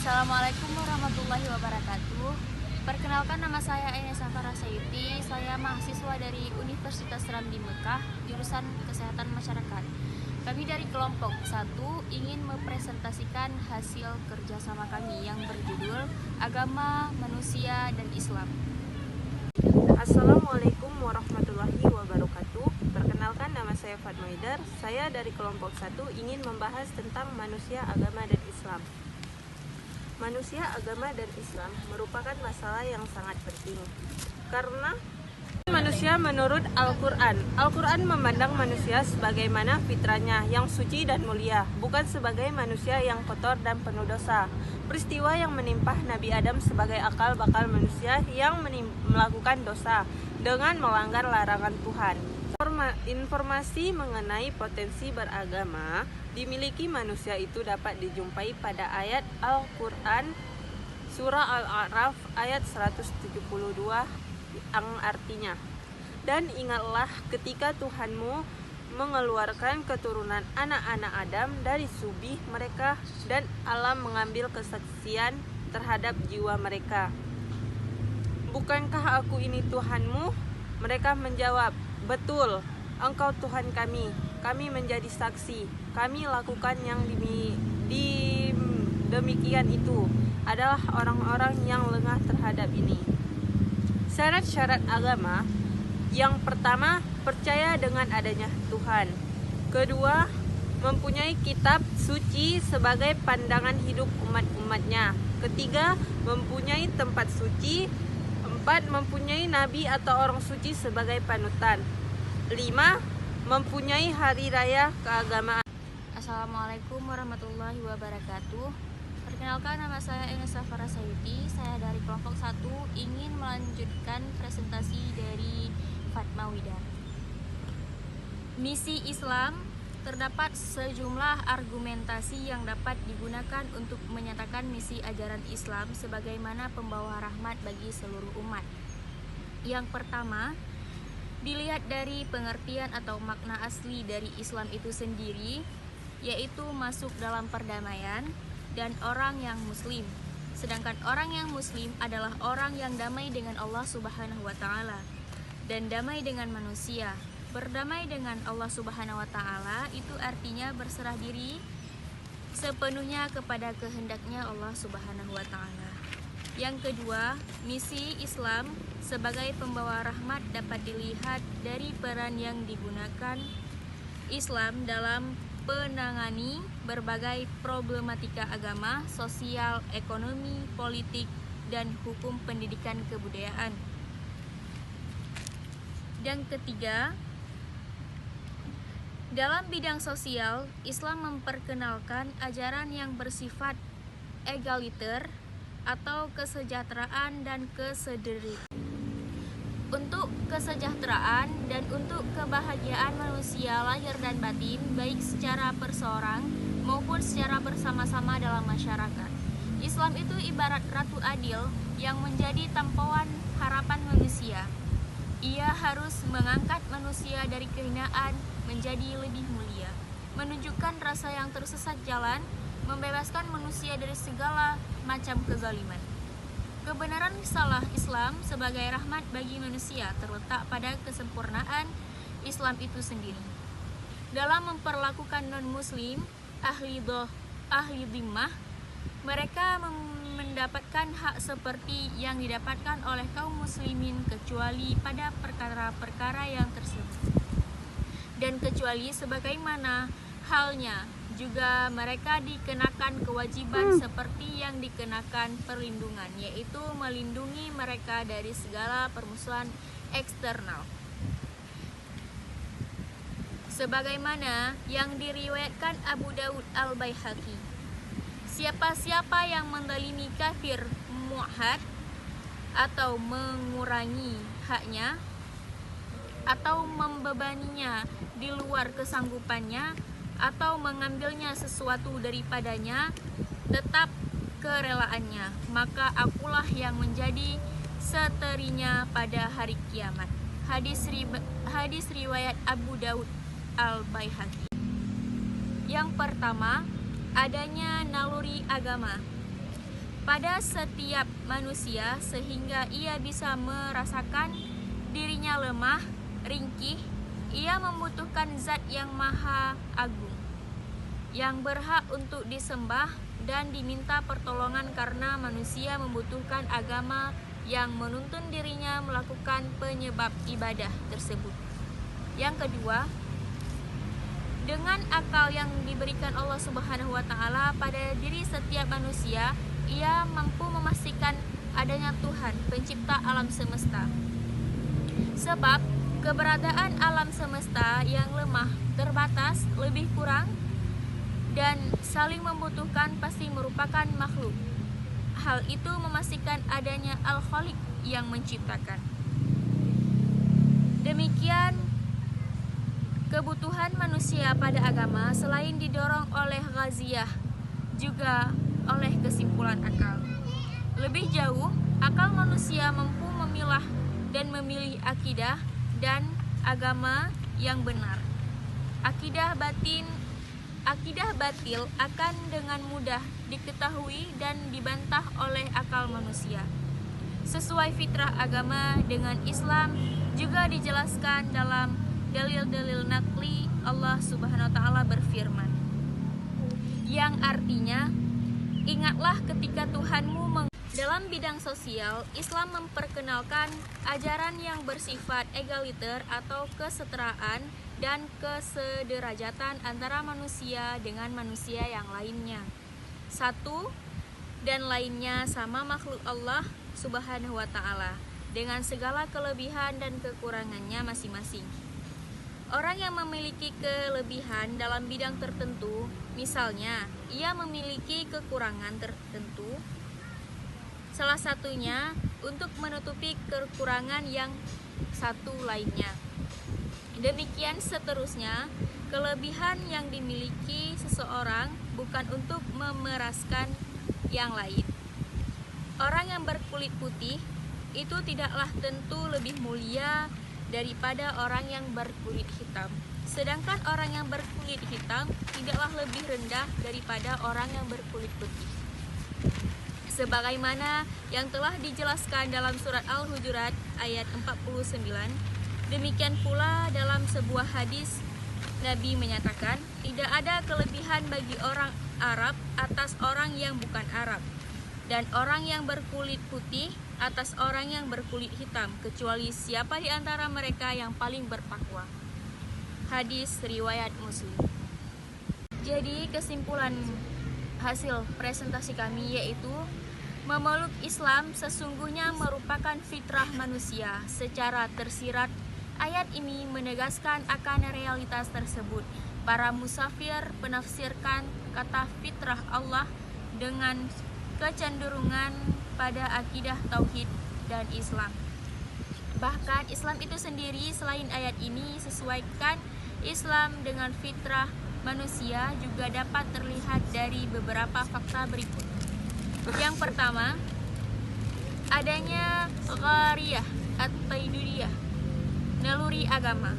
Assalamualaikum warahmatullahi wabarakatuh. Perkenalkan, nama saya Ainesa Farasayuti. Saya mahasiswa dari Universitas Ramli Mekah, jurusan Kesehatan Masyarakat. Kami dari kelompok 1 ingin mempresentasikan hasil kerjasama kami yang berjudul Agama, Manusia, dan Islam. Assalamualaikum warahmatullahi wabarakatuh. Perkenalkan, nama saya Fatma Idar. Saya dari kelompok 1 ingin membahas tentang manusia, agama, dan Islam. Manusia, agama, dan Islam merupakan masalah yang sangat penting karena manusia menurut Al-Quran. Al-Quran memandang manusia sebagaimana fitrahnya yang suci dan mulia, bukan sebagai manusia yang kotor dan penuh dosa. Peristiwa yang menimpa Nabi Adam sebagai akal bakal manusia yang melakukan dosa dengan melanggar larangan Tuhan. Informasi mengenai potensi beragama dimiliki manusia itu dapat dijumpai pada ayat Al-Quran Surah Al-A'raf ayat 172 yang artinya, "Dan ingatlah ketika Tuhanmu mengeluarkan keturunan anak-anak Adam dari subih mereka dan alam mengambil kesaksian terhadap jiwa mereka. Bukankah aku ini Tuhanmu?" Mereka menjawab, "Betul, Engkau Tuhan kami. Kami menjadi saksi. Kami lakukan yang demikian itu adalah orang-orang yang lengah terhadap ini." Syarat-syarat agama: yang pertama, percaya dengan adanya Tuhan. Kedua, mempunyai kitab suci sebagai pandangan hidup umat-umatnya. Ketiga, mempunyai tempat suci. 4. Mempunyai nabi atau orang suci sebagai panutan. 5. Mempunyai hari raya keagamaan. Assalamualaikum warahmatullahi wabarakatuh. Perkenalkan, nama saya Ainesa Farasayuti. Saya dari kelompok 1 ingin melanjutkan presentasi dari Fatma Widar. Misi Islam. Terdapat sejumlah argumentasi yang dapat digunakan untuk menyatakan misi ajaran Islam sebagaimana pembawa rahmat bagi seluruh umat. Yang pertama, dilihat dari pengertian atau makna asli dari Islam itu sendiri, yaitu masuk dalam perdamaian dan orang yang muslim. Sedangkan orang yang muslim adalah orang yang damai dengan Allah Subhanahu wa taala dan damai dengan manusia. Berdamai dengan Allah Subhanahu wa taala itu artinya berserah diri sepenuhnya kepada kehendaknya Allah Subhanahu wa taala. Yang kedua, misi Islam sebagai pembawa rahmat dapat dilihat dari peran yang digunakan Islam dalam menangani berbagai problematika agama, sosial, ekonomi, politik, dan hukum pendidikan kebudayaan. Yang ketiga, dalam bidang sosial, Islam memperkenalkan ajaran yang bersifat egaliter atau kesejahteraan dan kesederhanaan. Untuk kesejahteraan dan untuk kebahagiaan manusia lahir dan batin, baik secara perseorang maupun secara bersama-sama dalam masyarakat. Islam itu ibarat ratu adil yang menjadi tempauan harapan manusia. Ia harus mengangkat manusia dari kehinaan menjadi lebih mulia, menunjukkan rasa yang tersesat jalan, membebaskan manusia dari segala macam kezaliman. Kebenaran risalah Islam sebagai rahmat bagi manusia terletak pada kesempurnaan Islam itu sendiri. Dalam memperlakukan non-muslim, ahli dhimmah, mereka mendapatkan hak seperti yang didapatkan oleh kaum muslimin kecuali pada perkara-perkara yang tersebut. Dan kecuali sebagaimana halnya juga mereka dikenakan kewajiban seperti yang dikenakan perlindungan, yaitu melindungi mereka dari segala permusuhan eksternal. Sebagaimana yang diriwayatkan Abu Daud Al-Baihaqi, siapa-siapa yang mendalimi kafir mu'ahad atau mengurangi haknya atau membebaninya di luar kesanggupannya atau mengambilnya sesuatu daripadanya, tetap kerelaannya, maka akulah yang menjadi seterinya pada hari kiamat. Hadis riwayat Abu Daud Al-Baihaqi. Yang pertama, adanya naluri agama. pada setiap manusia sehingga ia bisa merasakan dirinya lemah, ringkih. Ia membutuhkan zat yang maha agung, yang berhak untuk disembah dan diminta pertolongan karena manusia membutuhkan agama yang menuntun dirinya melakukan penyebab ibadah tersebut. Yang kedua, dengan akal yang diberikan Allah Subhanahu wa taala pada diri setiap manusia, ia mampu memastikan adanya Tuhan, pencipta alam semesta. Sebab keberadaan alam semesta yang lemah, terbatas, lebih kurang, dan saling membutuhkan pasti merupakan makhluk. Hal itu memastikan adanya Al-Khaliq yang menciptakan. Demikian kebutuhan manusia pada agama selain didorong oleh ghaziyah, juga oleh kesimpulan akal. Lebih jauh, akal manusia mampu memilah dan memilih akidah dan agama yang benar. Akidah batil akan dengan mudah diketahui dan dibantah oleh akal manusia. Sesuai fitrah agama dengan Islam juga dijelaskan dalam dalil-dalil nakli. Allah Subhanahu wa taala berfirman, yang artinya, ingatlah ketika Tuhanmu dalam bidang sosial, Islam memperkenalkan ajaran yang bersifat egaliter atau kesetaraan dan kesederajatan antara manusia dengan manusia yang lainnya. Satu dan lainnya sama makhluk Allah Subhanahu wa taala dengan segala kelebihan dan kekurangannya masing-masing. Orang yang memiliki kelebihan dalam bidang tertentu, misalnya ia memiliki kekurangan tertentu, salah satunya untuk menutupi kekurangan yang satu lainnya. Demikian seterusnya, kelebihan yang dimiliki seseorang bukan untuk memeraskan yang lain. Orang yang berkulit putih itu tidaklah tentu lebih mulia daripada orang yang berkulit hitam. Sedangkan orang yang berkulit hitam tidaklah lebih rendah daripada orang yang berkulit putih. Sebagaimana yang telah dijelaskan dalam surat Al-Hujurat ayat 49, demikian pula dalam sebuah hadis Nabi menyatakan, tidak ada kelebihan bagi orang Arab atas orang yang bukan Arab, dan orang yang berkulit putih atas orang yang berkulit hitam, kecuali siapa di antara mereka yang paling bertakwa. Hadis riwayat Muslim. Jadi kesimpulan hasil presentasi kami yaitu memeluk Islam sesungguhnya merupakan fitrah manusia. Secara tersirat, ayat ini menegaskan akan realitas tersebut. Para musafir penafsirkan kata fitrah Allah dengan kecenderungan pada akidah tauhid dan Islam. Bahkan Islam itu sendiri selain ayat ini sesuaikan Islam dengan fitrah manusia juga dapat terlihat dari beberapa fakta berikut. Yang pertama, adanya ghariyah at-taiduriyah, naluri agama.